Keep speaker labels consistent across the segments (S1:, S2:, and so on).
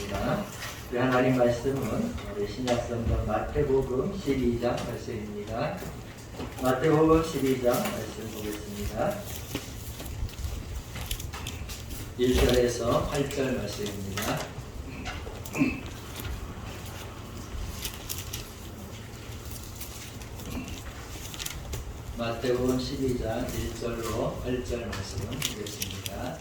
S1: 보겠습니다. 우리 하나님 말씀은 우리 신약성경 마태복음 12장 말씀입니다. 마태복음 12장 말씀 보겠습니다. 1절에서 8절 말씀입니다. 마태복음 12장 1절로 8절 말씀을 보겠습니다.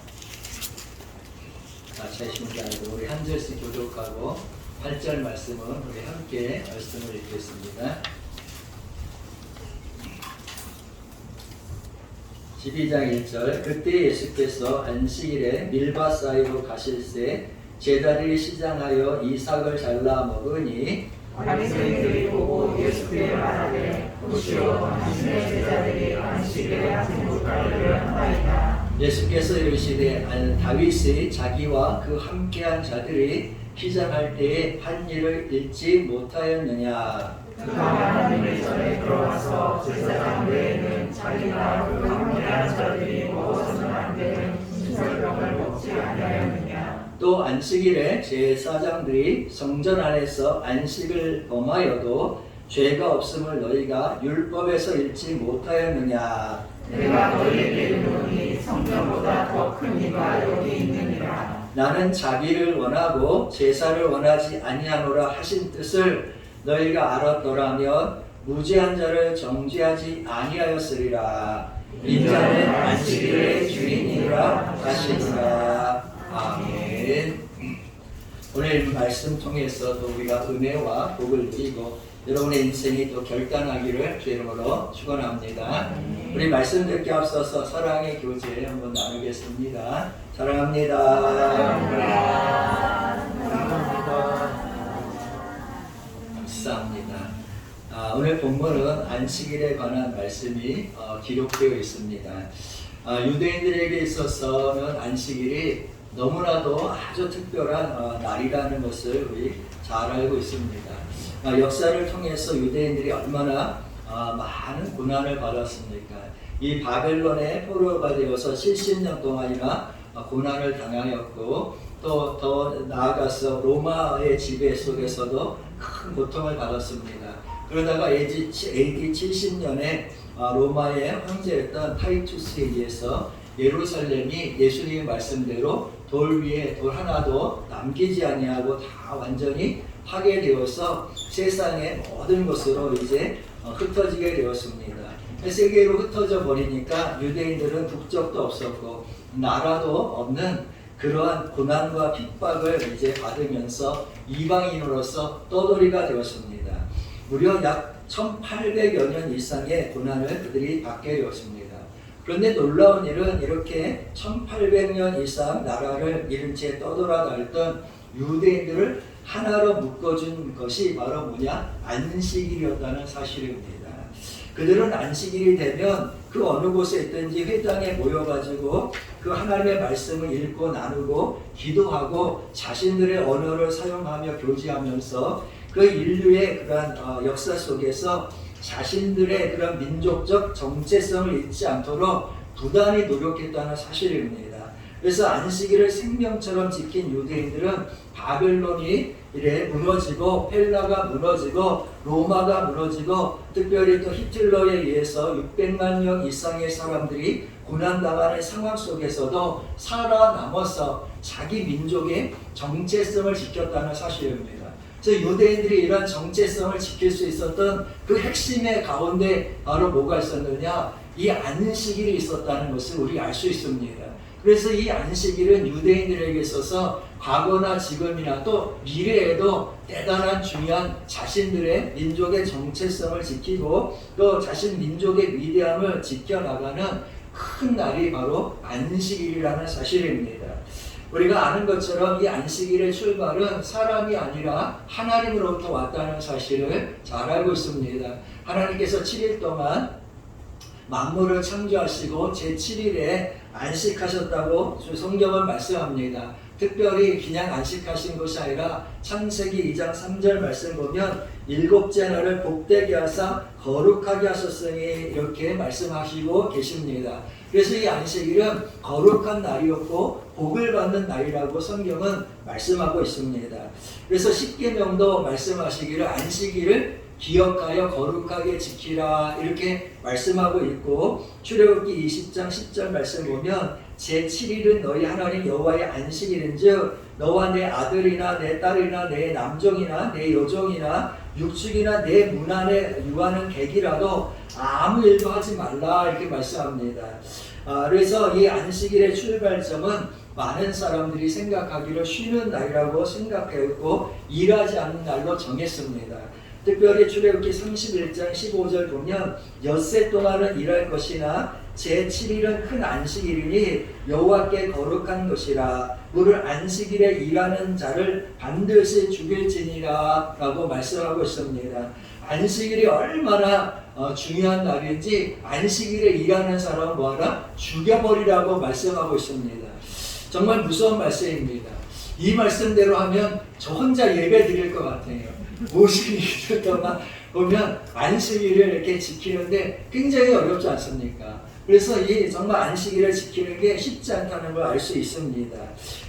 S1: 제신자도 우리 한 절씩 교독하고 8절 말씀은 우리 함께 말씀을 읽겠습니다. 12장 1절 그때 예수께서 안식일에 밀밭 사이로 가실새 제자들이 시장하여 이삭을 잘라 먹으니
S2: 바리새인들이 보고 예수께 말하되 보시오 당신의 제자들이 안식일에 행복하기를 한다이다.
S1: 예수께서 이르시되 다윗이 자기와 그 함께한 자들이 시장할 때에 한 일을 잊지 못하였느냐.
S2: 그가 하나님의 전에 들어와서 제사장 외에는 자기가 그 함께한 자들이 먹어서는 안 되는 신설병을 먹지 아니하였느냐.
S1: 또 안식일에 제사장들이 성전 안에서 안식을 범하여도 죄가 없음을 너희가 율법에서 읽지 못하였느냐.
S2: 내가 너희에게 이르노니 성전보다 더 큰 이가 여기 있느니라.
S1: 나는 자비를 원하고 제사를 원하지 아니하노라 하신 뜻을 너희가 알았더라면 무죄한 자를 정죄하지 아니하였으리라. 인자는 안식일의 주인이라 하시니라. 아멘. 오늘 말씀 통해서 또 우리가 은혜와 복을 누리고 여러분의 인생이 또 결단하기를 주 이름으로 축원합니다. 우리 말씀 듣기 앞서서 사랑의 교제 한번 나누겠습니다. 사랑합니다. 감사합니다. 오늘 본문은 안식일에 관한 말씀이 기록되어 있습니다. 유대인들에게 있어서는 안식일이 너무나도 아주 특별한 날이라는 것을 우리 잘 알고 있습니다. 역사를 통해서 유대인들이 얼마나 많은 고난을 받았습니까? 이 바벨론의 포로가 되어서 70년 동안이나 고난을 당하였고 또 더 나아가서 로마의 지배 속에서도 큰 고통을 받았습니다. 그러다가 AD 70년에 로마의 황제였던 타이투스에 의해서 예루살렘이 예수님의 말씀대로 돌 위에 돌 하나도 남기지 아니하고 다 완전히 파괴되어서 세상의 모든 곳으로 이제 흩어지게 되었습니다. 세계로 흩어져 버리니까 유대인들은 국적도 없었고 나라도 없는 그러한 고난과 핍박을 이제 받으면서 이방인으로서 떠돌이가 되었습니다. 무려 약 1800여 년 이상의 고난을 그들이 받게 되었습니다. 그런데 놀라운 일은 이렇게 1800년 이상 나라를 잃은 채 떠돌아다녔던 유대인들을 하나로 묶어준 것이 바로 뭐냐? 안식일이었다는 사실입니다. 그들은 안식일이 되면 그 어느 곳에 있든지 회당에 모여가지고 그 하나님의 말씀을 읽고 나누고 기도하고 자신들의 언어를 사용하며 교제하면서 그 인류의 그러한 역사 속에서 자신들의 그런 민족적 정체성을 잊지 않도록 부단히 노력했다는 사실입니다. 그래서 안식일을 생명처럼 지킨 유대인들은 바벨론이 이래 무너지고 헬라가 무너지고 로마가 무너지고 특별히 또 히틀러에 의해서 600만 명 이상의 사람들이 고난당하는 상황 속에서도 살아남아서 자기 민족의 정체성을 지켰다는 사실입니다. 그래서 유대인들이 이런 정체성을 지킬 수 있었던 그 핵심의 가운데 바로 뭐가 있었느냐? 이 안식일이 있었다는 것을 우리 알 수 있습니다. 그래서 이 안식일은 유대인들에게 있어서 과거나 지금이나 또 미래에도 대단한 중요한 자신들의 민족의 정체성을 지키고 또 자신 민족의 위대함을 지켜나가는 큰 날이 바로 안식일이라는 사실입니다. 우리가 아는 것처럼 이 안식일의 출발은 사람이 아니라 하나님으로부터 왔다는 사실을 잘 알고 있습니다. 하나님께서 7일 동안 만물을 창조하시고 제7일에 안식하셨다고 성경은 말씀합니다. 특별히 그냥 안식하신 것이 아니라 창세기 2장 3절 말씀 보면 일곱째 날을 복되게 하사 거룩하게 하셨으니 이렇게 말씀하시고 계십니다. 그래서 이 안식일은 거룩한 날이었고 복을 받는 날이라고 성경은 말씀하고 있습니다. 그래서 십계명도 말씀하시기를 안식일을 기억하여 거룩하게 지키라 이렇게 말씀하고 있고, 출애굽기 20장 10절 말씀 보면 제7일은 너희 하나님 여호와의 안식일인즉 너와 내 아들이나 내 딸이나 내 남종이나 내 여종이나 육축이나 내 문 안에 유하는 객이라도 아무 일도 하지 말라 이렇게 말씀합니다. 그래서 이 안식일의 출발점은 많은 사람들이 생각하기를 쉬는 날이라고 생각했고 일하지 않는 날로 정했습니다. 특별히 출애굽기 31장 15절 보면 엿새 동안은 일할 것이나 제7일은 큰 안식일이니 여호와께 거룩한 것이라 무릇 안식일에 일하는 자를 반드시 죽일지니라 라고 말씀하고 있습니다. 안식일이 얼마나 중요한 날인지 안식일에 일하는 사람은 뭐하라? 죽여버리라고 말씀하고 있습니다. 정말 무서운 말씀입니다. 이 말씀대로 하면 저 혼자 예배 드릴 것 같아요. 52일 동안 보면 안식일을 이렇게 지키는데 굉장히 어렵지 않습니까? 그래서 이 정말 안식일을 지키는 게 쉽지 않다는 걸 알 수 있습니다.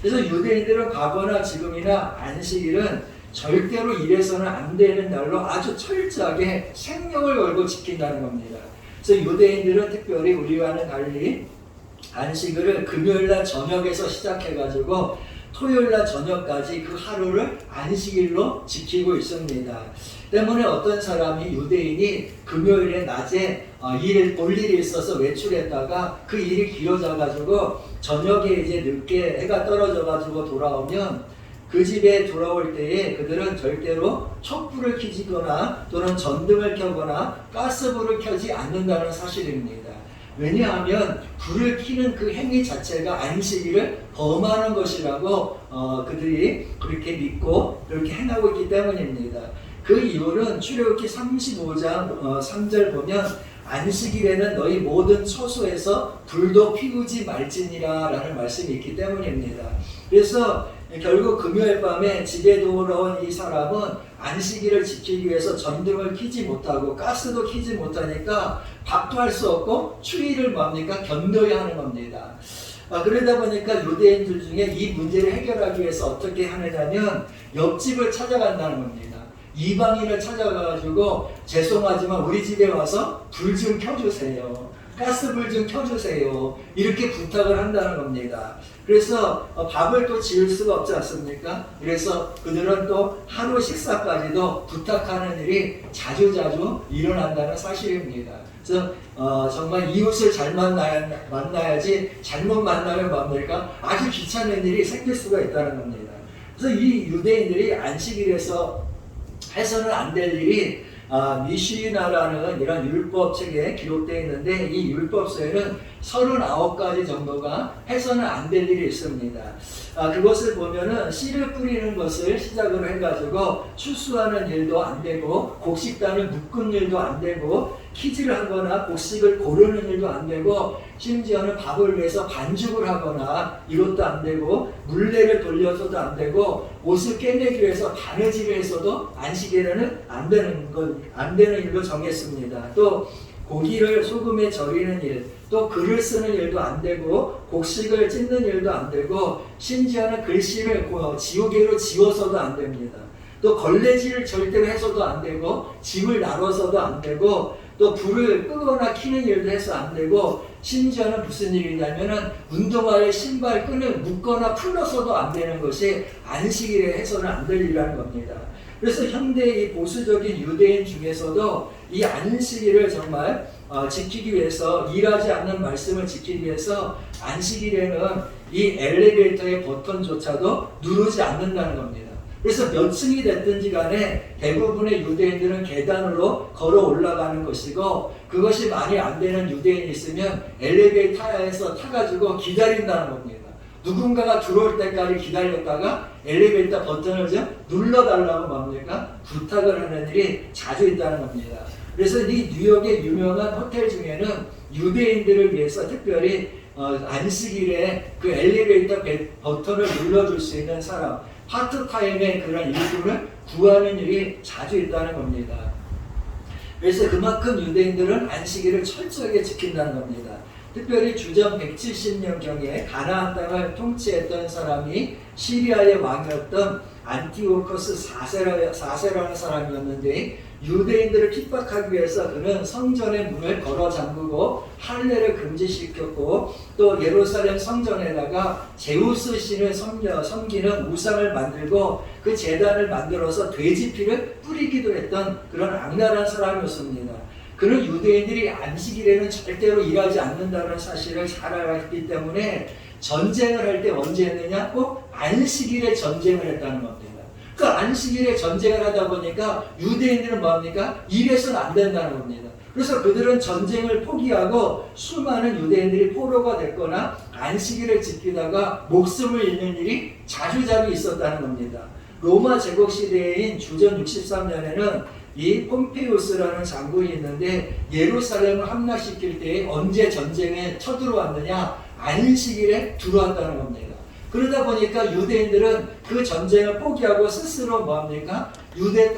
S1: 그래서 유대인들은 과거나 지금이나 안식일은 절대로 일해서는 안 되는 날로 아주 철저하게 생명을 걸고 지킨다는 겁니다. 그래서 유대인들은 특별히 우리와는 달리 안식일을 금요일날 저녁에서 시작해가지고 토요일날 저녁까지 그 하루를 안식일로 지키고 있습니다. 때문에 어떤 사람이 유대인이 금요일에 낮에 볼 일이 있어서 외출했다가 그 일이 길어져가지고 저녁에 이제 늦게 해가 떨어져가지고 돌아오면 그 집에 돌아올 때에 그들은 절대로 촛불을 켜지거나 또는 전등을 켜거나 가스불을 켜지 않는다는 사실입니다. 왜냐하면 불을 켜는 그 행위 자체가 안식일을 범하는 것이라고 그들이 그렇게 믿고 그렇게 행하고 있기 때문입니다. 그 이유는 출애굽기 35장 3절 보면 안식일에는 너희 모든 처소에서 불도 피우지 말지니라 라는 말씀이 있기 때문입니다. 그래서 결국 금요일 밤에 집에 돌아온 이 사람은 안식일을 지키기 위해서 전등을 켜지 못하고 가스도 켜지 못하니까 밥도 할 수 없고 추위를 뭡니까? 견뎌야 하는 겁니다. 그러다 보니까 유대인들 중에 이 문제를 해결하기 위해서 어떻게 하느냐면 옆집을 찾아간다는 겁니다. 이방인을 찾아가가지고 죄송하지만 우리 집에 와서 불 좀 켜주세요. 가스불 좀 켜주세요. 이렇게 부탁을 한다는 겁니다. 그래서 밥을 또 지을 수가 없지 않습니까? 그래서 그들은 또 하루 식사까지도 부탁하는 일이 자주자주 일어난다는 사실입니다. 그래서 정말 이웃을 잘 만나야지 잘못 만나면 뭡니까? 아주 귀찮은 일이 생길 수가 있다는 겁니다. 그래서 이 유대인들이 안식일에서 해서는 안 될 일이 미시나라는 이런 율법책에 기록되어 있는데 이 율법서에는 39가지 정도가 해서는 안 될 일이 있습니다. 그것을 보면은 씨를 뿌리는 것을 시작으로 해가지고 추수하는 일도 안 되고 곡식단을 묶은 일도 안 되고 키즈를 하거나 곡식을 고르는 일도 안 되고 심지어는 밥을 위해서 반죽을 하거나 이것도 안 되고 물레를 돌려서도 안 되고 옷을 꿰매기 위해서 바느질을 해서도 안식일에는 안 되는 일로 정했습니다. 또 고기를 소금에 절이는 일, 또 글을 쓰는 일도 안 되고 곡식을 찢는 일도 안 되고 심지어는 글씨를 지우개로 지워서도 안 됩니다. 또 걸레질을 절대로 해서도 안 되고 집을 나눠서도 안 되고 또 불을 끄거나 켜는 일도 해서 안 되고 심지어는 무슨 일이냐면은 운동화에 신발 끈을 묶거나 풀러서도 안 되는 것이 안식일에 해서는 안 될 일이라는 겁니다. 그래서 현대 이 보수적인 유대인 중에서도 이 안식일을 정말 지키기 위해서 일하지 않는 말씀을 지키기 위해서 안식일에는 이 엘리베이터의 버튼조차도 누르지 않는다는 겁니다. 그래서 몇 층이 됐든지 간에 대부분의 유대인들은 계단으로 걸어 올라가는 것이고 그것이 많이 안 되는 유대인이 있으면 엘리베이터에서 타가지고 기다린다는 겁니다. 누군가가 들어올 때까지 기다렸다가 엘리베이터 버튼을 좀 눌러달라고 뭡니까? 부탁을 하는 일이 자주 있다는 겁니다. 그래서 이 뉴욕의 유명한 호텔 중에는 유대인들을 위해서 특별히 안식일에 그 엘리베이터 버튼을 눌러줄 수 있는 사람, 파트타임의 그런 일꾼을 구하는 일이 자주 있다는 겁니다. 그래서 그만큼 유대인들은 안식일을 철저하게 지킨다는 겁니다. 특별히 주전 170년경에 가나안 땅을 통치했던 사람이 시리아의 왕이었던 안티오코스 4세라는 사람이었는데, 유대인들을 핍박하기 위해서 그는 성전의 문을 걸어 잠그고 할례를 금지시켰고, 또 예루살렘 성전에다가 제우스 신을 섬기는 우상을 만들고 그 제단을 만들어서 돼지 피를 뿌리기도 했던 그런 악랄한 사람이었습니다. 그는 유대인들이 안식일에는 절대로 일하지 않는다는 사실을 잘 알았기 때문에 전쟁을 할 때 언제 했느냐? 꼭 안식일에 전쟁을 했다는 겁니다. 그 안식일에 전쟁을 하다 보니까 유대인들은 뭡니까? 일해서는 안 된다는 겁니다. 그래서 그들은 전쟁을 포기하고 수많은 유대인들이 포로가 됐거나 안식일을 지키다가 목숨을 잃는 일이 자주자주 있었다는 겁니다. 로마 제국 시대인 주전 63년에는 이 폼페이우스라는 장군이 있는데, 예루살렘을 함락시킬 때 언제 전쟁에 쳐들어왔느냐? 안식일에 들어왔다는 겁니다. 그러다 보니까 유대인들은 그 전쟁을 포기하고 스스로 뭐합니까? 유대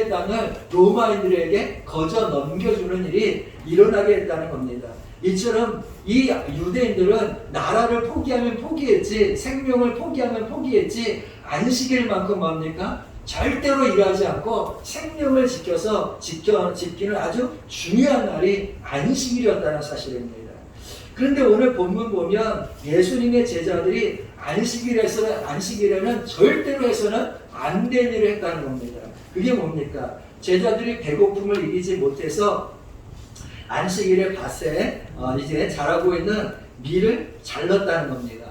S1: 땅을 로마인들에게 거저 넘겨주는 일이 일어나게 했다는 겁니다. 이처럼 이 유대인들은 나라를 포기하면 포기했지, 생명을 포기하면 포기했지, 안식일만큼 뭡니까? 절대로 일하지 않고 생명을 지키는 아주 중요한 날이 안식일이었다는 사실입니다. 그런데 오늘 본문 보면 예수님의 제자들이 안식일에는 절대로 해서는 안 된 일을 했다는 겁니다. 그게 뭡니까? 제자들이 배고픔을 이기지 못해서 안식일에 밭에 이제 자라고 있는 밀을 잘랐다는 겁니다.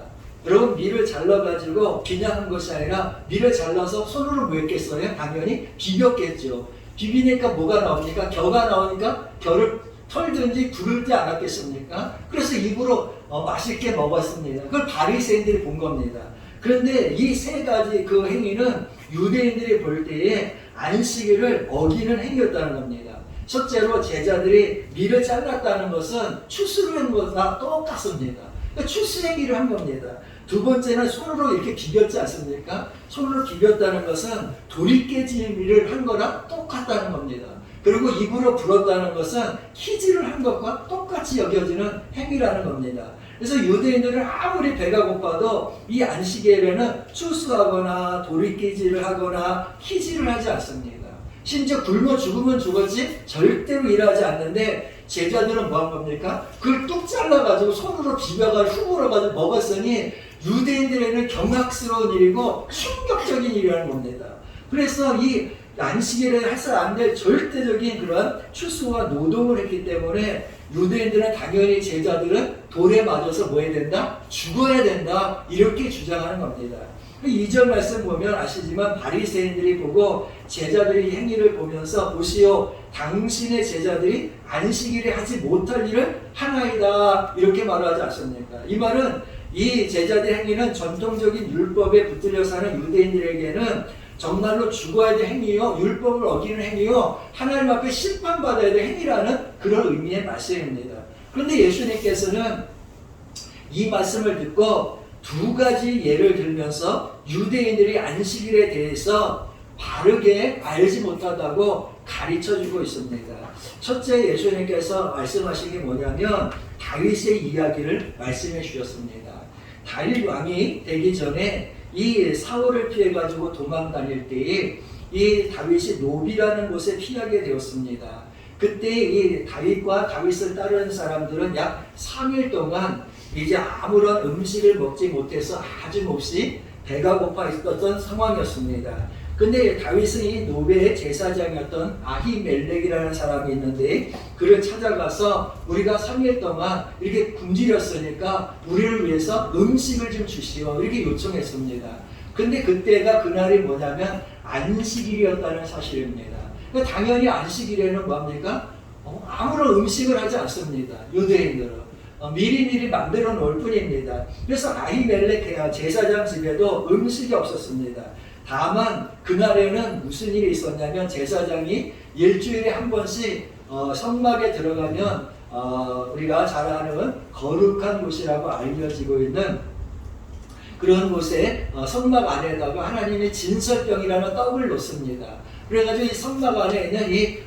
S1: 여러분, 밀을 잘라가지고 그냥 한 것이 아니라 밀을 잘라서 손으로 뭐 했겠어요? 당연히 비볐겠죠. 비비니까 뭐가 나옵니까? 겨가 나오니까 겨를 털든지 부르지 않았겠습니까? 그래서 입으로 맛있게 먹었습니다. 그걸 바리새인들이 본 겁니다. 그런데 이 세 가지 그 행위는 유대인들이 볼 때에 안식일을 어기는 행위였다는 겁니다. 첫째로 제자들이 밀을 잘랐다는 것은 추수를 한 것과 똑같습니다. 그러니까 추수 행위를 한 겁니다. 두 번째는 손으로 이렇게 비볐지 않습니까? 손으로 비볐다는 것은 도리깨질을 한 거랑 똑같다는 겁니다. 그리고 입으로 불었다는 것은 키질을 한 것과 똑같이 여겨지는 행위라는 겁니다. 그래서 유대인들은 아무리 배가 고파도 이 안식일에는 추수하거나 도리깨질을 하거나 키질을 하지 않습니다. 심지어 굶어 죽으면 죽었지 절대로 일하지 않는데, 제자들은 뭐 한 겁니까? 그걸 뚝 잘라가지고 손으로 비벼가지고 후불어가지고 먹었으니 유대인들에게는 경악스러운 일이고 충격적인 일이라는 겁니다. 그래서 이 안식일에 해서 안 될 절대적인 그런 추수와 노동을 했기 때문에 유대인들은 당연히 제자들은 돌에 맞아서 뭐 해야 된다? 죽어야 된다. 이렇게 주장하는 겁니다. 2절 말씀 보면 아시지만 바리새인들이 보고 제자들의 행위를 보면서 보시오, 당신의 제자들이 안식일에 하지 못할 일을 하나이다. 이렇게 말하지 않습니까? 이 말은 이 제자들의 행위는 전통적인 율법에 붙들려 사는 유대인들에게는 정말로 죽어야 될 행위요, 율법을 어기는 행위요, 하나님 앞에 심판받아야 될 행위라는 그런 의미의 말씀입니다. 그런데 예수님께서는 이 말씀을 듣고 두 가지 예를 들면서 유대인들이 안식일에 대해서 바르게 알지 못하다고 가르쳐주고 있습니다. 첫째, 예수님께서 말씀하신 게 뭐냐면 다윗의 이야기를 말씀해 주셨습니다. 다윗 왕이 되기 전에 이 사울을 피해가지고 도망 다닐 때에 이 다윗이 노비라는 곳에 피하게 되었습니다. 그때 이 다윗과 다윗을 따르는 사람들은 약 3일 동안 이제 아무런 음식을 먹지 못해서 아주 몹시 배가 고파 있었던 상황이었습니다. 근데 다윗은 이 노베의 제사장이었던 아히멜렉이라는 사람이 있는데, 그를 찾아가서 우리가 3일 동안 이렇게 굶주렸으니까 우리를 위해서 음식을 좀 주시오, 이렇게 요청했습니다. 근데 그때가 그날이 뭐냐면 안식일이었다는 사실입니다. 당연히 안식일에는 뭡니까? 아무런 음식을 하지 않습니다. 유대인들은 미리미리 만들어 놓을 뿐입니다. 그래서 아히멜렉 제사장 집에도 음식이 없었습니다. 다만 그날에는 무슨 일이 있었냐면 제사장이 일주일에 한 번씩 성막에 들어가면 우리가 잘 아는 거룩한 곳이라고 알려지고 있는 그런 곳에 성막 안에다가 하나님의 진설병이라는 떡을 놓습니다. 그래가지고 이 성막 안에 있는 이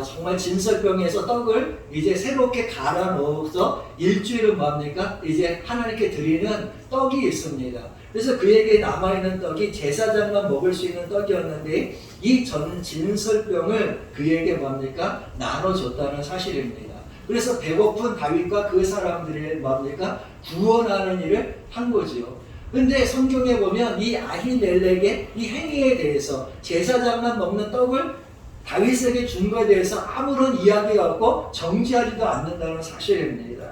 S1: 정말 진설병에서 떡을 이제 새롭게 갈아 넣어서 일주일은 뭡니까? 이제 하나님께 드리는 떡이 있습니다. 그래서 그에게 남아있는 떡이 제사장만 먹을 수 있는 떡이었는데 이 전 진설병을 그에게 뭡니까? 나눠줬다는 사실입니다. 그래서 배고픈 다윗과 그 사람들이 뭡니까? 구원하는 일을 한 거지요. 근데 성경에 보면 이 아히멜렉의 이 행위에 대해서 제사장만 먹는 떡을 다윗에게 준 것에 대해서 아무런 이야기가 없고 정지하지도 않는다는 사실입니다.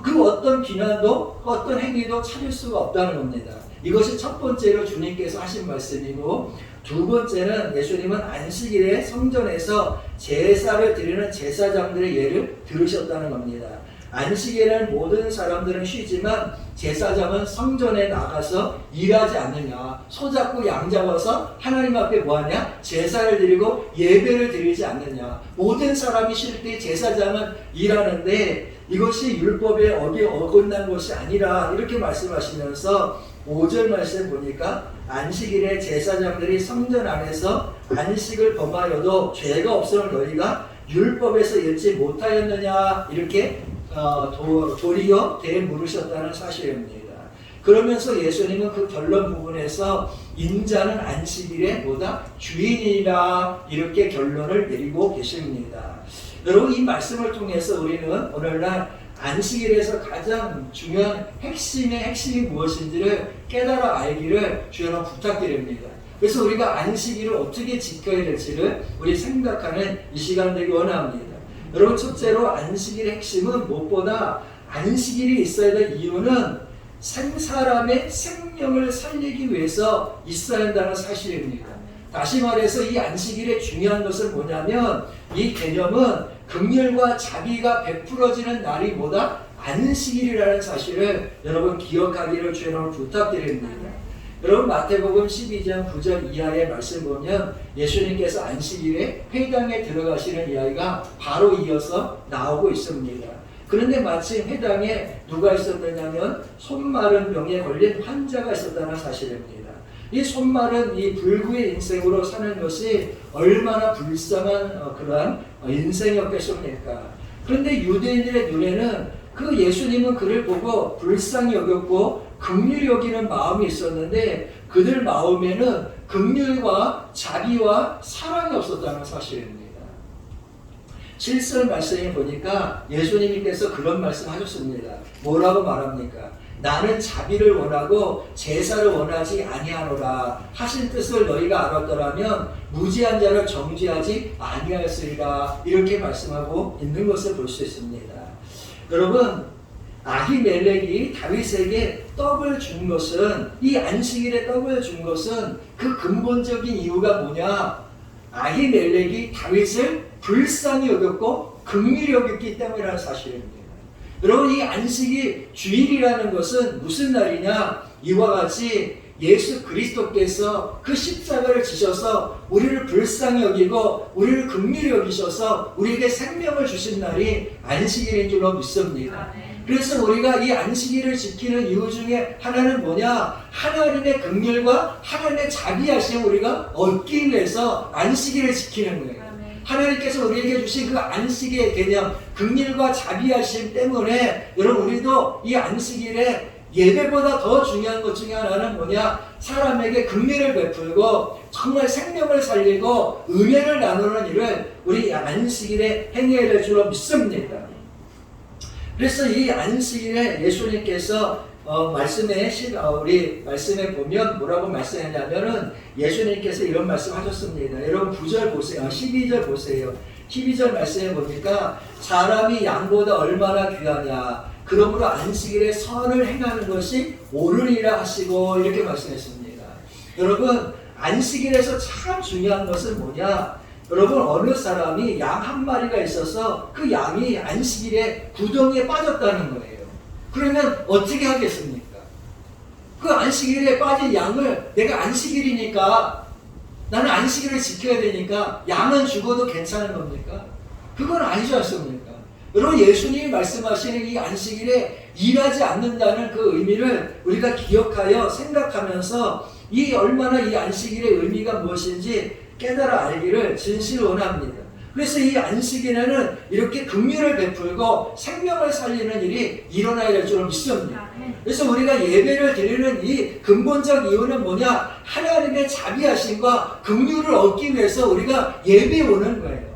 S1: 그 어떤 비난도 어떤 행위도 찾을 수가 없다는 겁니다. 이것이 첫 번째로 주님께서 하신 말씀이고, 두 번째는 예수님은 안식일에 성전에서 제사를 드리는 제사장들의 예를 들으셨다는 겁니다. 안식일에는 모든 사람들은 쉬지만 제사장은 성전에 나가서 일하지 않느냐, 소잡고 양 잡아서 하나님 앞에 뭐하냐? 제사를 드리고 예배를 드리지 않느냐. 모든 사람이 쉴 때 제사장은 일하는데 이것이 율법에 어긋난 것이 아니라 이렇게 말씀하시면서 5절 말씀 보니까 안식일에 제사장들이 성전 안에서 안식을 범하여도 죄가 없음을 너희가 율법에서 읽지 못하였느냐, 이렇게 도리어 되물으셨다는 사실입니다. 그러면서 예수님은 그 결론 부분에서 인자는 안식일의 뭐다? 주인이다, 이렇게 결론을 내리고 계십니다. 여러분, 이 말씀을 통해서 우리는 오늘날 안식일에서 가장 중요한 핵심이 무엇인지를 깨달아 알기를 주여는 부탁드립니다. 그래서 우리가 안식일을 어떻게 지켜야 될지를 우리 생각하는 이 시간 되기 원합니다. 여러분, 첫째로 안식일의 핵심은 무엇보다 안식일이 있어야 될 이유는 사람의 생명을 살리기 위해서 있어야 한다는 사실입니다. 다시 말해서 이 안식일의 중요한 것은 뭐냐면, 이 개념은 긍휼과 자비가 베풀어지는 날이 뭐다? 안식일이라는 사실을 여러분 기억하기를 주여는 부탁드립니다. 여러분, 마태복음 12장 9절 이하의 말씀 보면 예수님께서 안식일에 회당에 들어가시는 이야기가 바로 이어서 나오고 있습니다. 그런데 마침 회당에 누가 있었느냐면 손마른 병에 걸린 환자가 있었다는 사실입니다. 이 손마른 이 불구의 인생으로 사는 것이 얼마나 불쌍한 그러한 인생이었겠습니까? 그런데 유대인들의 눈에는 그 예수님은 그를 보고 불쌍히 여겼고 긍휼히 여기는 마음이 있었는데 그들 마음에는 긍휼과 자비와 사랑이 없었다는 사실입니다. 실설 말씀에 보니까 예수님께서 그런 말씀 하셨습니다. 뭐라고 말합니까? 나는 자비를 원하고 제사를 원하지 아니하노라 하신 뜻을 너희가 알았더라면 무지한 자를 정죄하지 아니하였으리라, 이렇게 말씀하고 있는 것을 볼 수 있습니다. 여러분, 아히멜렉이 다윗에게 떡을 준 것은, 이 안식일에 떡을 준 것은 그 근본적인 이유가 뭐냐? 아히멜렉이 다윗을 불쌍히 여겼고 긍휼히 여겼기 때문이라는 사실입니다. 여러분, 이 안식이 주일이라는 것은 무슨 날이냐? 이와 같이 예수 그리스도께서 그 십자가를 지셔서 우리를 불쌍히 여기고 우리를 긍휼히 여기셔서 우리에게 생명을 주신 날이 안식일인 줄로 믿습니다. 그래서 우리가 이 안식일을 지키는 이유 중에 하나는 뭐냐? 하나님의 긍휼과 하나님의 자비하심을 우리가 얻기 위해서 안식일을 지키는 거예요. 하나님께서 우리에게 주신 그 안식의 개념, 긍휼과 자비하심 때문에 여러분, 우리도 이 안식일에 예배보다 더 중요한 것 중에 하나는 뭐냐? 사람에게 긍휼을 베풀고 정말 생명을 살리고 은혜를 나누는 일을 우리 안식일에 행해야 될 줄로 믿습니다. 그래서 이 안식일에 예수님께서 우리 말씀에 보면 뭐라고 말씀했냐면은 예수님께서 이런 말씀 하셨습니다. 여러분 9절 보세요. 12절 보세요. 12절 말씀에 보니까 사람이 양보다 얼마나 귀하냐. 그러므로 안식일에 선을 행하는 것이 옳으리라 하시고, 이렇게 말씀했습니다. 여러분, 안식일에서 참 중요한 것은 뭐냐? 여러분, 어느 사람이 양 한 마리가 있어서 그 양이 안식일에 구덩이에 빠졌다는 거예요. 그러면 어떻게 하겠습니까? 그 안식일에 빠진 양을 내가 안식일이니까 나는 안식일을 지켜야 되니까 양은 죽어도 괜찮은 겁니까? 그건 아니지 않습니까? 여러분 예수님이 말씀하시는 이 안식일에 일하지 않는다는 그 의미를 우리가 기억하여 생각하면서 이 얼마나 이 안식일의 의미가 무엇인지 깨달아 알기를 진실로 원합니다. 그래서 이 안식일에는 이렇게 긍휼을 베풀고 생명을 살리는 일이 일어나야 될 줄로 믿습니다. 그래서 우리가 예배를 드리는 이 근본적 이유는 뭐냐? 하나님의 자비하심과 긍휼을 얻기 위해서 우리가 예배에 오는 거예요.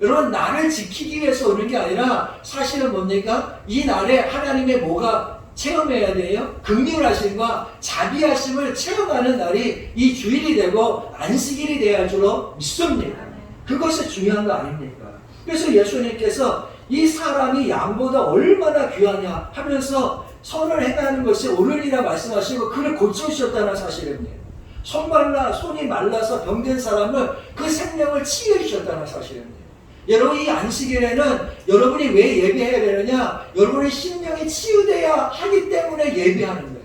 S1: 여러분 나를 지키기 위해서 오는 게 아니라 사실은 뭡니까? 이 날에 하나님의 뭐가 체험해야 돼요? 긍휼하심과 자비하심을 체험하는 날이 이 주일이 되고 안식일이 되어야 할 줄로 믿습니다. 그것이 중요한 거 아닙니까? 그래서 예수님께서 이 사람이 양보다 얼마나 귀하냐 하면서 선을 행하는 것이 옳으리라 말씀하시고 그를 고쳐주셨다는 사실입니다. 손이 말라서 병든 사람을 그 생명을 치유해 주셨다는 사실입니다. 여러분 이 안식일에는 여러분이 왜 예배해야 되느냐? 여러분의 심령이 치유돼야 하기 때문에 예배하는 거예요.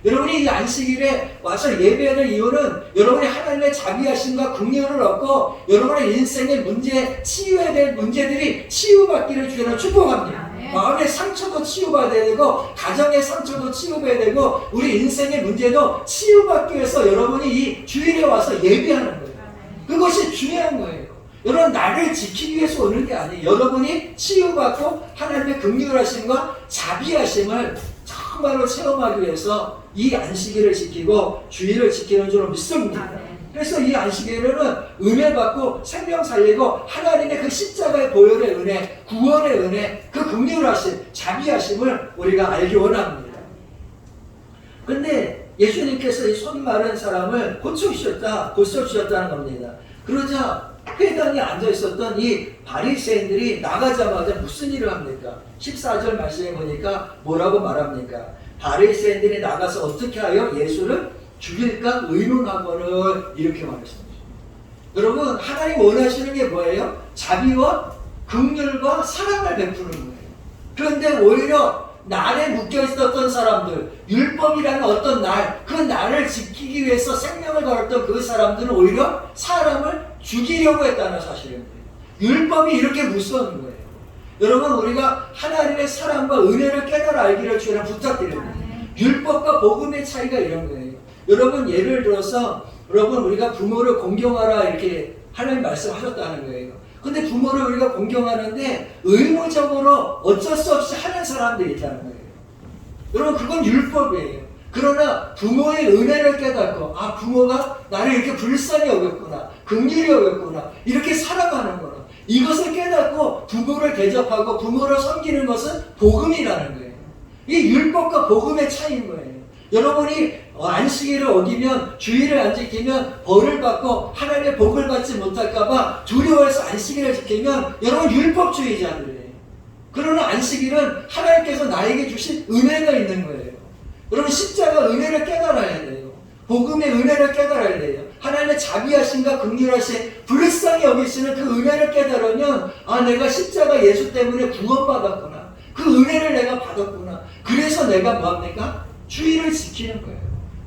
S1: 여러분이 이 안식일에 와서 예배하는 이유는 여러분이 하나님의 자비하심과 긍휼을 얻고 여러분의 인생의 치유해야 될 문제들이 치유받기를 주여서 축복합니다. 마음의 상처도 치유받아야 되고 가정의 상처도 치유받아야 되고 우리 인생의 문제도 치유받기 위해서 여러분이 이 주일에 와서 예배하는 거예요. 그것이 중요한 거예요. 여러분 나를 지키기 위해서 오는 게 아니에요. 여러분이 치유받고 하나님의 긍휼하심과 자비하심을 정말로 체험하기 위해서 이 안식일을 지키고 주일을 지키는 줄로 믿습니다. 그래서 이 안식일에는 은혜 받고 생명 살리고 하나님의 그 십자가의 보혈의 은혜, 구원의 은혜, 그 긍휼하심, 자비하심을 우리가 알기 원합니다. 근데 예수님께서 이 손 마른 사람을 고쳐주셨다는 겁니다. 그러자 회당에 앉아 있었던 이 바리새인들이 나가자마자 무슨 일을 합니까? 14절 말씀에 보니까 뭐라고 말합니까? 바리새인들이 나가서 어떻게 하여 예수를 죽일까 의논하고는 이렇게 말했습니다. 여러분 하나님 원하시는 게 뭐예요? 자비와 긍휼과 사랑을 베푸는 거예요. 그런데 오히려 날에 묶여 있었던 사람들, 율법이라는 어떤 날, 그 날을 지키기 위해서 생명을 걸었던 그 사람들은 오히려 사람을 죽이려고 했다는 사실입니다. 율법이 이렇게 무서운 거예요. 여러분 우리가 하나님의 사랑과 은혜를 깨달아 알기를 주님 부탁드립니다. 율법과 복음의 차이가 이런 거예요. 여러분 예를 들어서 여러분 우리가 부모를 공경하라 이렇게 하나님 말씀하셨다는 거예요. 근데 부모를 우리가 공경하는데 의무적으로 어쩔 수 없이 하는 사람들이 있다는 거예요. 여러분 그건 율법이에요. 그러나 부모의 은혜를 깨닫고 아 부모가 나를 이렇게 불쌍히 여겼구나, 긍휼히 여겼구나, 이렇게 사랑하는구나, 이것을 깨닫고 부모를 대접하고 부모를 섬기는 것은 복음이라는 거예요. 이 율법과 복음의 차이인 거예요. 여러분이 안식일을 어기면 주일을 안 지키면 벌을 받고 하나님의 복을 받지 못할까봐 두려워해서 안식일을 지키면 여러분 율법주의자들이에요. 그러나 안식일은 하나님께서 나에게 주신 은혜가 있는 거예요. 여러분 십자가 은혜를 깨달아야 돼요. 복음의 은혜를 깨달아야 돼요. 하나님의 자비하심과 긍휼하심, 불쌍히 여기시는 그 은혜를 깨달으면 아 내가 십자가 예수 때문에 구원받았구나. 그 은혜를 내가 받았구나. 그래서 내가 뭐합니까? 주일을 지키는 거예요.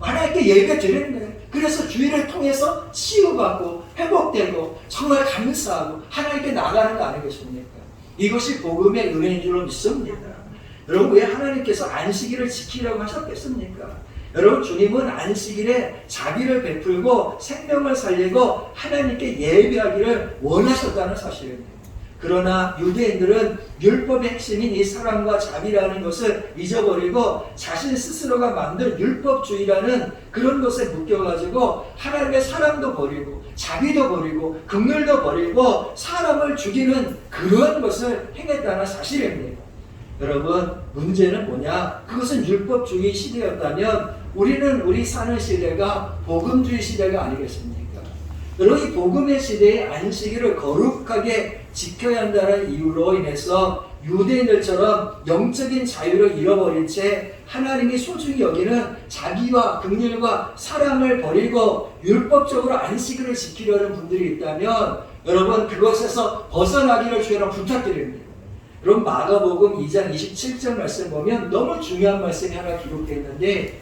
S1: 하나님께 예배 드리는 거예요. 그래서 주일을 통해서 치유받고 회복되고 정말 감사하고 하나님께 나가는 거 아니겠습니까? 이것이 복음의 은혜인 줄로 믿습니다. 여러분 왜 하나님께서 안식일을 지키라고 하셨겠습니까? 여러분 주님은 안식일에 자비를 베풀고 생명을 살리고 하나님께 예배하기를 원하셨다는 사실입니다. 그러나 유대인들은 율법의 핵심인 이 사랑과 자비라는 것을 잊어버리고 자신 스스로가 만든 율법주의라는 그런 것에 묶여가지고 하나님의 사랑도 버리고 자비도 버리고 긍휼도 버리고 사람을 죽이는 그런 것을 행했다는 사실입니다. 여러분 문제는 뭐냐? 그것은 율법주의 시대였다면 우리 사는 시대가 복음주의 시대가 아니겠습니까? 여러분 이 복음의 시대에 안식일을 거룩하게 지켜야 한다는 이유로 인해서 유대인들처럼 영적인 자유를 잃어버린 채 하나님이 소중히 여기는 자비와 긍휼과 사랑을 버리고 율법적으로 안식일을 지키려는 분들이 있다면 여러분 그것에서 벗어나기를 주여서 부탁드립니다. 여러분 마가복음 2장 27절 말씀 보면 너무 중요한 말씀이 하나 기록되어 있는데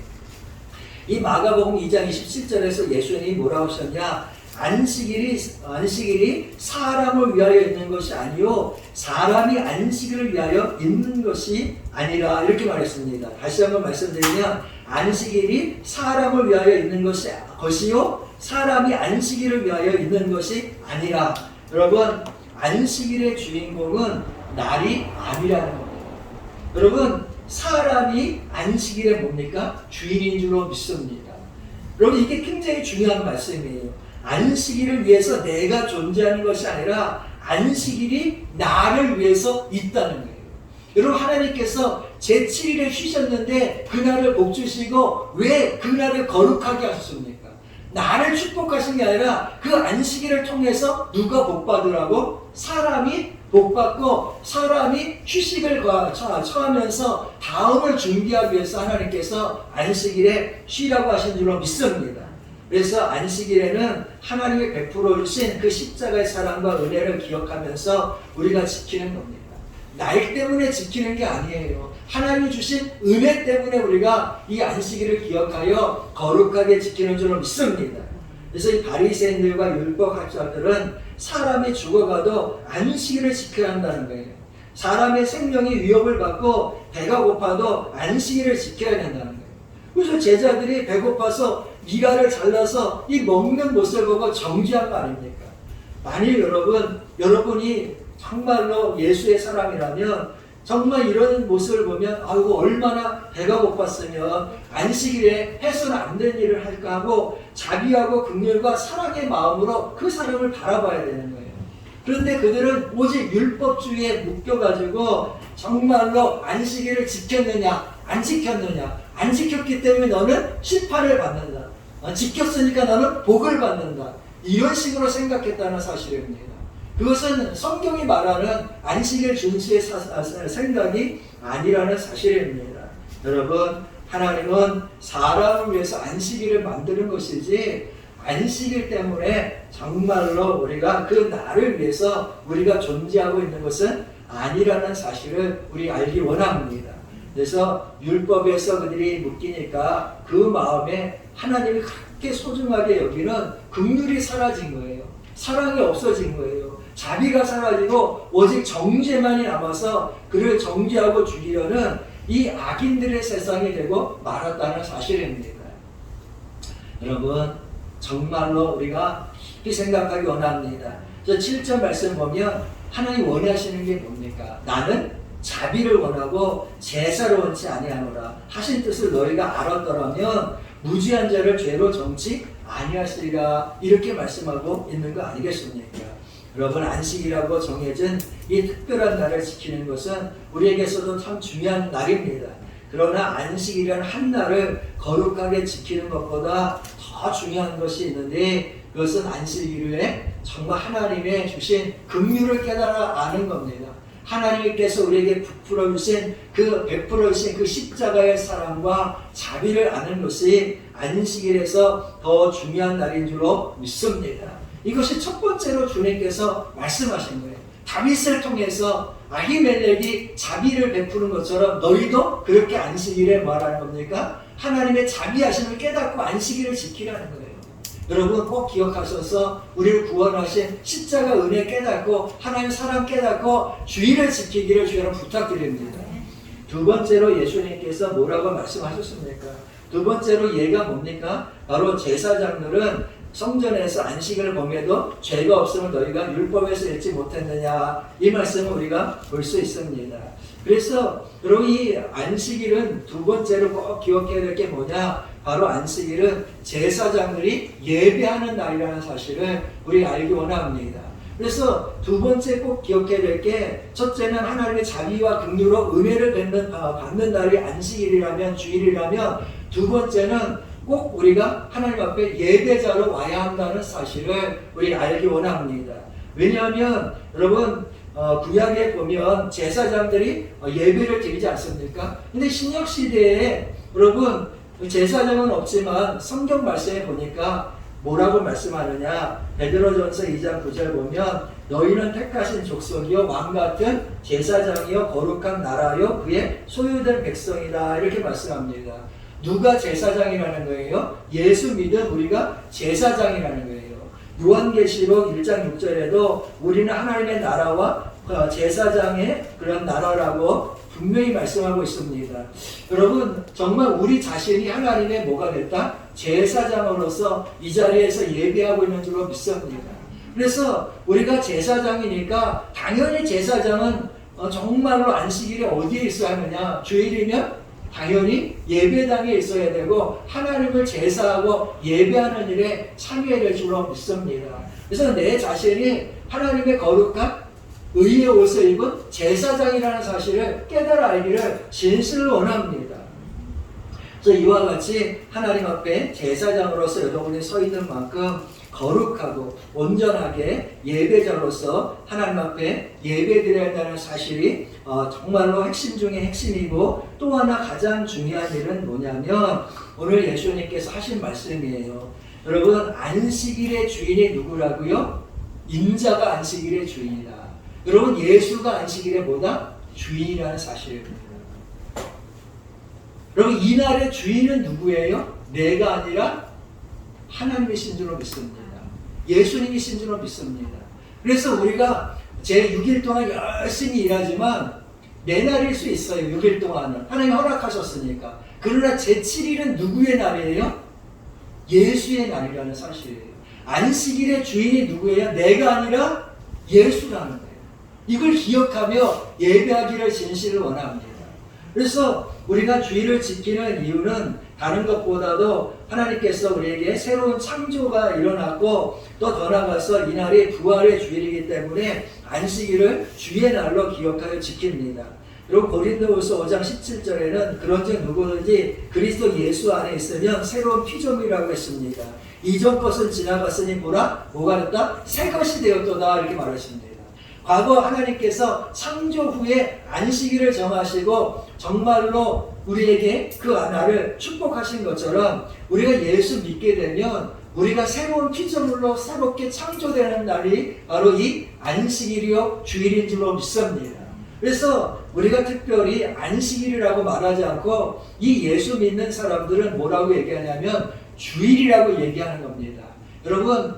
S1: 이 마가복음 2장 27절에서 예수님이 뭐라고 하셨냐? 안식일이 사람을 위하여 있는 것이 아니요 사람이 안식일을 위하여 있는 것이 아니라 이렇게 말했습니다. 다시 한번 말씀드리면 안식일이 사람을 위하여 있는 것이요 사람이 안식일을 위하여 있는 것이 아니라. 여러분, 안식일의 주인공은 날이 아니라는 겁니다. 여러분, 사람이 안식일에 뭡니까? 주인인 줄로 믿습니다. 여러분, 이게 굉장히 중요한 말씀이에요. 안식일을 위해서 내가 존재하는 것이 아니라 안식일이 나를 위해서 있다는 거예요. 여러분, 하나님께서 제7일에 쉬셨는데 그날을 복 주시고 왜 그날을 거룩하게 하셨습니까? 나를 축복하신 게 아니라 그 안식일을 통해서 누가 복 받으라고? 사람이 복 받고 사람이 휴식을 처하면서 다음을 준비하기 위해서 하나님께서 안식일에 쉬라고 하신 줄로 믿습니다. 그래서 안식일에는 하나님이 베풀어 주신 그 십자가의 사랑과 은혜를 기억하면서 우리가 지키는 겁니다. 날 때문에 지키는 게 아니에요. 하나님이 주신 은혜 때문에 우리가 이 안식일을 기억하여 거룩하게 지키는 줄로 믿습니다. 그래서 이 바리새인들과 율법학자들은 사람이 죽어가도 안식일을 지켜야 한다는 거예요. 사람의 생명이 위협을 받고 배가 고파도 안식일을 지켜야 된다는 거예요. 그래서 제자들이 배고파서 미라를 잘라서 이 먹는 모습을 보고 정죄한 거 아닙니까? 만일 여러분이 정말로 예수의 사람이라면 정말 이런 모습을 보면 아이고 얼마나 배가 고팠으면 안식일에 해서는 안 된 일을 할까 하고 자비하고 긍휼과 사랑의 마음으로 그 사람을 바라봐야 되는 거예요. 그런데 그들은 오직 율법주의에 묶여가지고 정말로 안식일을 지켰느냐 안 지켰느냐, 안 지켰기 때문에 너는 심판을 받는다, 지켰으니까 너는 복을 받는다, 이런 식으로 생각했다는 사실입니다. 그것은 성경이 말하는 안식일 준수의 생각이 아니라는 사실입니다. 여러분, 하나님은 사람을 위해서 안식일을 만드는 것이지 안식일 때문에 정말로 우리가 그 날을 위해서 우리가 존재하고 있는 것은 아니라는 사실을 우리 알기 원합니다. 그래서 율법에서 그들이 묶이니까 그 마음에 하나님이 그렇게 소중하게 여기는 긍휼이 사라진 거예요. 사랑이 없어진 거예요. 자비가 사라지고 오직 정죄만이 남아서 그를 정죄하고 죽이려는 이 악인들의 세상이 되고 말았다는 사실입니다. 여러분, 정말로 우리가 깊이 생각하기 원합니다. 저 7절 말씀 보면 하나님 원하시는 게 뭡니까? 나는 자비를 원하고 제사를 원치 아니하노라 하신 뜻을 너희가 알았더라면 무지한 자를 죄로 정치 아니하시리라, 이렇게 말씀하고 있는 거 아니겠습니까? 여러분, 안식이라고 정해진 이 특별한 날을 지키는 것은 우리에게서도 참 중요한 날입니다. 그러나 안식이라는 한 날을 거룩하게 지키는 것보다 더 중요한 것이 있는데 그것은 안식일에 정말 하나님의 주신 긍휼을 깨달아 아는 겁니다. 하나님께서 우리에게 베풀어 주신 그 십자가의 사랑과 자비를 아는 것이 안식일에서 더 중요한 날인 줄로 믿습니다. 이것이 첫 번째로 주님께서 말씀하신 거예요. 다윗을 통해서 아히멜렉이 자비를 베푸는 것처럼 너희도 그렇게 안식일에 말하는 겁니까? 하나님의 자비하심을 깨닫고 안식일을 지키라는 거예요. 여러분, 꼭 기억하셔서 우리를 구원하신 십자가 은혜 깨닫고 하나님 사랑 깨닫고 주의를 지키기를 주여로 부탁드립니다. 두 번째로 예수님께서 뭐라고 말씀하셨습니까? 두 번째로 예가 뭡니까? 바로 제사장들은 성전에서 안식을 범해도 죄가 없음을 너희가 율법에서 읽지 못했느냐, 이 말씀을 우리가 볼 수 있습니다. 그래서 여러분, 이 안식일은 두 번째로 꼭 기억해야 될 게 뭐냐? 바로 안식일은 제사장들이 예배하는 날이라는 사실을 우리 알기 원합니다. 그래서 두 번째 꼭 기억해야 될 게, 첫째는 하나님의 자비와 긍휼로 은혜를 받는 날이 안식일이라면, 주일이라면, 두 번째는 꼭 우리가 하나님 앞에 예배자로 와야 한다는 사실을 우리 알기 원합니다. 왜냐하면 여러분, 구약에 보면 제사장들이 예배를 드리지 않습니까? 근데 신약 시대에 여러분, 제사장은 없지만 성경 말씀에 보니까 뭐라고 말씀하느냐? 베드로전서 2장 9절 보면 너희는 택하신 족속이요 왕같은 제사장이요 거룩한 나라요 그의 소유된 백성이다, 이렇게 말씀합니다. 누가 제사장이라는 거예요? 예수 믿은 우리가 제사장이라는 거예요. 요한계시록 1장 6절에도 우리는 하나님의 나라와 제사장의 그런 나라라고 분명히 말씀하고 있습니다. 여러분, 정말 우리 자신이 하나님의 뭐가 됐다? 제사장으로서 이 자리에서 예배하고 있는 줄로 믿습니다. 그래서 우리가 제사장이니까 당연히 제사장은 정말로 안식일에 어디에 있어야 하느냐? 주일이면 당연히 예배당에 있어야 되고 하나님을 제사하고 예배하는 일에 참여해야 될 줄로 믿습니다. 그래서 내 자신이 하나님의 거룩한 의의 옷을 입은 제사장이라는 사실을 깨달아 알기를 진실로 원합니다. 그래서 이와 같이 하나님 앞에 제사장으로서 여러분이 서 있는 만큼 거룩하고 온전하게 예배자로서 하나님 앞에 예배드려야 한다는 사실이 정말로 핵심 중에 핵심이고, 또 하나 가장 중요한 일은 뭐냐면 오늘 예수님께서 하신 말씀이에요. 여러분, 안식일의 주인이 누구라고요? 인자가 안식일의 주인이다. 여러분, 예수가 안식일의 뭐다? 주인이라는 사실입니다. 여러분, 이날의 주인은 누구예요? 내가 아니라 하나님이신 줄로 믿습니다. 예수님이신 줄로 믿습니다. 그래서 우리가 제 6일 동안 열심히 일하지만 내 날일 수 있어요. 6일 동안은 하나님이 허락하셨으니까. 그러나 제 7일은 누구의 날이에요? 예수의 날이라는 사실이에요. 안식일의 주인이 누구예요? 내가 아니라 예수라는 거예요. 이걸 기억하며 예배하기를 진실을 원합니다. 그래서 우리가 주일을 지키는 이유는 다른 것보다도 하나님께서 우리에게 새로운 창조가 일어났고, 또 더 나아가서 이날이 부활의 주일이기 때문에 안식일을 주의 날로 기억하여 지킵니다. 그리고 고린도후서 5장 17절에는 그런즉 누구든지 그리스도 예수 안에 있으면 새로운 피조물이라고 했습니다. 이전 것은 지나갔으니 보라, 뭐가 됐다? 새 것이 되었도다, 이렇게 말하십니다. 과거 하나님께서 창조 후에 안식일을 정하시고 정말로 우리에게 그 날을 축복하신 것처럼 우리가 예수 믿게 되면 우리가 새로운 피조물로 새롭게 창조되는 날이 바로 이 안식일이요 주일인 줄로 믿습니다. 그래서 우리가 특별히 안식일이라고 말하지 않고 이 예수 믿는 사람들은 뭐라고 얘기하냐면 주일이라고 얘기하는 겁니다. 여러분,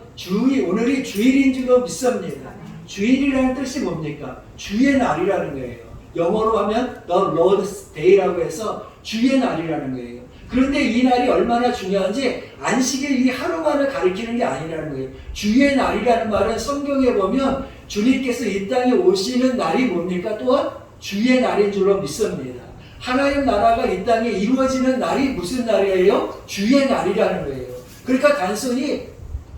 S1: 오늘이 주일인 줄로 믿습니다. 주일이라는 뜻이 뭡니까? 주의 날이라는 거예요. 영어로 하면 The Lord's Day라고 해서 주의 날이라는 거예요. 그런데 이 날이 얼마나 중요한지 안식일 이 하루만을 가리키는 게 아니라는 거예요. 주의 날이라는 말은 성경에 보면 주님께서 이 땅에 오시는 날이 뭡니까? 또한 주의 날인 줄로 믿습니다. 하나님 나라가 이 땅에 이루어지는 날이 무슨 날이에요? 주의 날이라는 거예요. 그러니까 단순히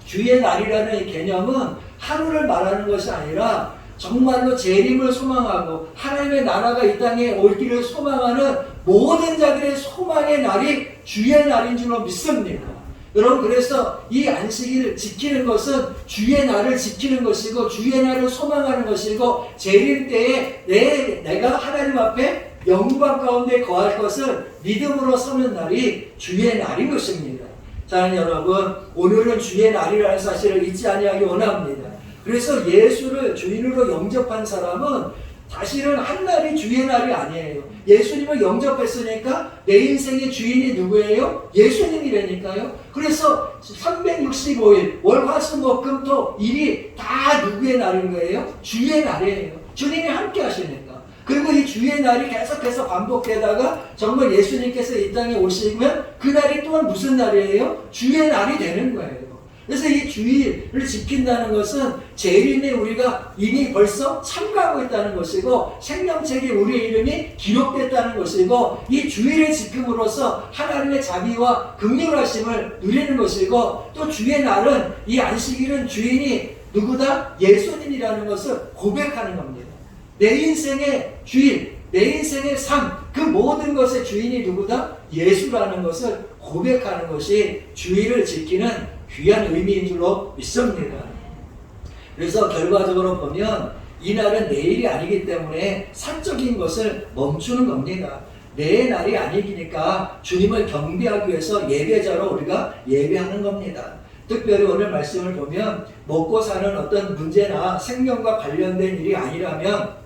S1: 주의 날이라는 개념은 하루를 말하는 것이 아니라 정말로 재림을 소망하고 하나님의 나라가 이 땅에 올기를 소망하는 모든 자들의 소망의 날이 주의 날인 줄로 믿습니다. 여러분, 그래서 이 안식일을 지키는 것은 주의 날을 지키는 것이고 주의 날을 소망하는 것이고, 재림 때에 내가 하나님 앞에 영광 가운데 거할 것을 믿음으로 서는 날이 주의 날인 것입니다. 자, 여러분, 오늘은 주의 날이라는 사실을 잊지 아니하기 원합니다. 그래서 예수를 주인으로 영접한 사람은 사실은 한 날이 주의 날이 아니에요. 예수님을 영접했으니까 내 인생의 주인이 누구예요? 예수님이라니까요. 그래서 365일 월, 화, 수, 목, 금, 토 일이 다 누구의 날인 거예요? 주의 날이에요. 주님이 함께 하시니까. 그리고 이 주의 날이 계속해서 반복되다가 정말 예수님께서 이 땅에 오시면 그 날이 또한 무슨 날이에요? 주의 날이 되는 거예요. 그래서 이 주일을 지킨다는 것은 재림에 우리가 이미 벌써 참가하고 있다는 것이고, 생명책에 우리의 이름이 기록됐다는 것이고, 이 주일을 지킴으로써 하나님의 자비와 긍휼하심을 누리는 것이고, 또 주의 날은 이 안식일은 주인이 누구다? 예수님이라는 것을 고백하는 겁니다. 내 인생의 주인, 내 인생의 삶, 그 모든 것의 주인이 누구다? 예수라는 것을 고백하는 것이 주일을 지키는 귀한 의미인 줄로 믿습니다. 그래서 결과적으로 보면 이날은 내일이 아니기 때문에 사적인 것을 멈추는 겁니다. 내 날이 아니니까 주님을 경배하기 위해서 예배자로 우리가 예배하는 겁니다. 특별히 오늘 말씀을 보면 먹고 사는 어떤 문제나 생명과 관련된 일이 아니라면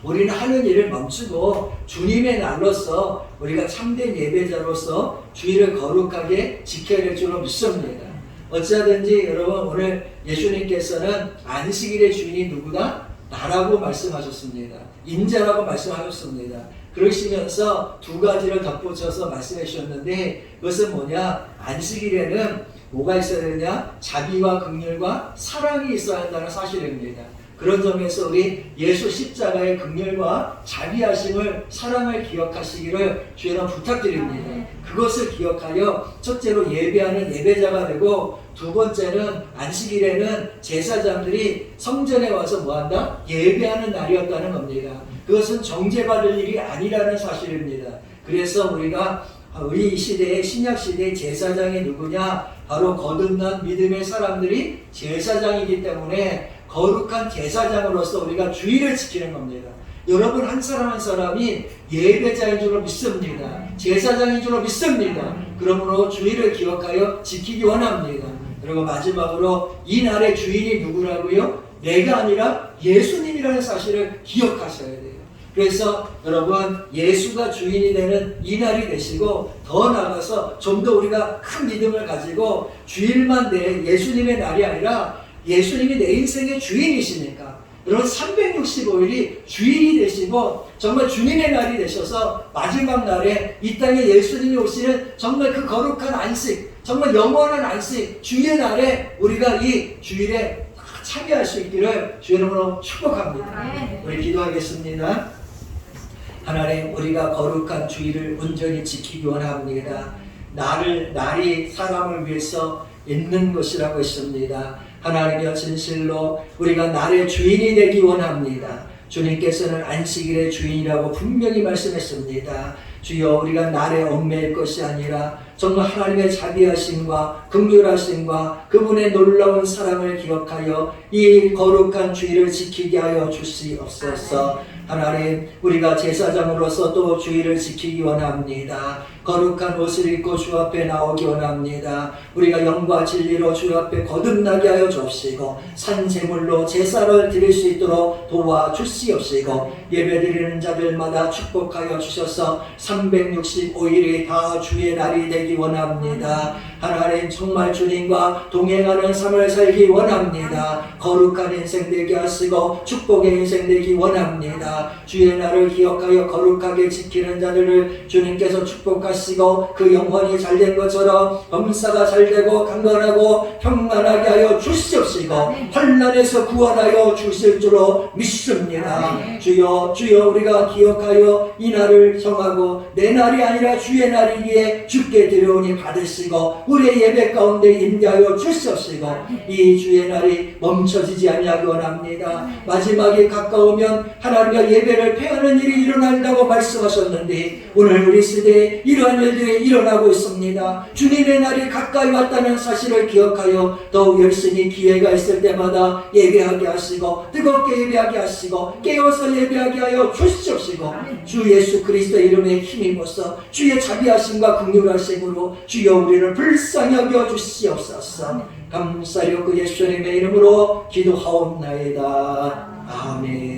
S1: 우리는 하는 일을 멈추고 주님의 날로서 우리가 참된 예배자로서 주일을 거룩하게 지켜야 될 줄로 믿습니다. 어찌하든지 여러분 오늘 예수님께서는 안식일의 주인이 누구다? 나라고 말씀하셨습니다. 인자라고 말씀하셨습니다. 그러시면서 두 가지를 덧붙여서 말씀해 주셨는데 그것은 뭐냐? 안식일에는 뭐가 있어야 되느냐? 자비와 긍휼과 사랑이 있어야 한다는 사실입니다. 그런 점에서 우리 예수 십자가의 긍휼과 자비하심을 사랑을 기억하시기를 주여는 부탁드립니다. 그것을 기억하여 첫째로 예배하는 예배자가 되고 두 번째는 안식일에는 제사장들이 성전에 와서 뭐한다? 예배하는 날이었다는 겁니다. 그것은 정죄받을 일이 아니라는 사실입니다. 그래서 우리가 우리 이 시대의 신약 시대의 제사장이 누구냐? 바로 거듭난 믿음의 사람들이 제사장이기 때문에 거룩한 제사장으로서 우리가 주의를 지키는 겁니다. 여러분 한 사람 한 사람이 예배자인 줄로 믿습니다. 제사장인 줄로 믿습니다. 그러므로 주의를 기억하여 지키기 원합니다. 그리고 마지막으로 이 날의 주인이 누구라고요? 내가 아니라 예수님이라는 사실을 기억하셔야 돼요. 그래서 여러분 예수가 주인이 되는 이 날이 되시고 더 나아가서 좀 더 우리가 큰 믿음을 가지고 주일만 내 예수님의 날이 아니라 예수님이 내 인생의 주인이시니까 여러분 365일이 주일이 되시고 정말 주님의 날이 되셔서 마지막 날에 이 땅에 예수님이 오시는 정말 그 거룩한 안식, 정말 영원한 안식, 주의 날에 우리가 이 주일에 참여할 수 있기를 주의 이름으로 축복합니다. 우리 기도하겠습니다. 하나님, 우리가 거룩한 주일을 온전히 지키기 원합니다. 날이 사람을 위해서 있는 것이라고 했습니다. 하나님이여, 진실로 우리가 날의 주인이 되기 원합니다. 주님께서는 안식일의 주인이라고 분명히 말씀했습니다. 주여, 우리가 날에 얽매일 것이 아니라 정말 하나님의 자비하심과 긍휼하심과 그분의 놀라운 사랑을 기억하여 이 거룩한 주일을 지키게 하여 주시옵소서. 하나님, 우리가 제사장으로서 또 주일을 지키기 원합니다. 거룩한 옷을 입고 주 앞에 나오기 원합니다. 우리가 영과 진리로 주 앞에 거듭나게 하여 주옵시고 산제물로 제사를 드릴 수 있도록 도와주시옵시고 예배드리는 자들마다 축복하여 주셔서 365일이 다 주의 날이 되기 원합니다. 하나님, 정말 주님과 동행하는 삶을 살기 원합니다. 거룩한 인생 되게 하시고 축복의 인생 되기 원합니다. 주의 날을 기억하여 거룩하게 지키는 자들을 주님께서 축복하시고 그 영혼이 잘된 것처럼 범사가 잘되고 강건하고 평안하게 하여 주시옵시고 환난에서 구원하여 주실 줄로 믿습니다. 주여, 주여, 우리가 기억하여 이 날을 정하고 내 날이 아니라 주의 날이기에 주께 드려오니 받으시고 우리의 예배 가운데 임재하여 주시옵시고 이 주의 날이 멈춰지지 아니하기 원합니다. 마지막이 가까우면 하나님과 예배를 폐하는 일이 일어난다고 말씀하셨는데 오늘 우리 시대에 이러한 일들이 일어나고 있습니다. 주님의 날이 가까이 왔다는 사실을 기억하여 더욱 열심히 기회가 있을 때마다 예배하게 하시고 뜨겁게 예배하게 하시고 깨어서 예배하게 하여 주시옵시고 주 예수 그리스도의 이름에 힘입어서 주의 자비하심과 긍휼하심으로 주여 우리를 불쌍히 여겨 주시옵소서. 감사하여 그 예수님의 이름으로 기도하옵나이다. 아멘.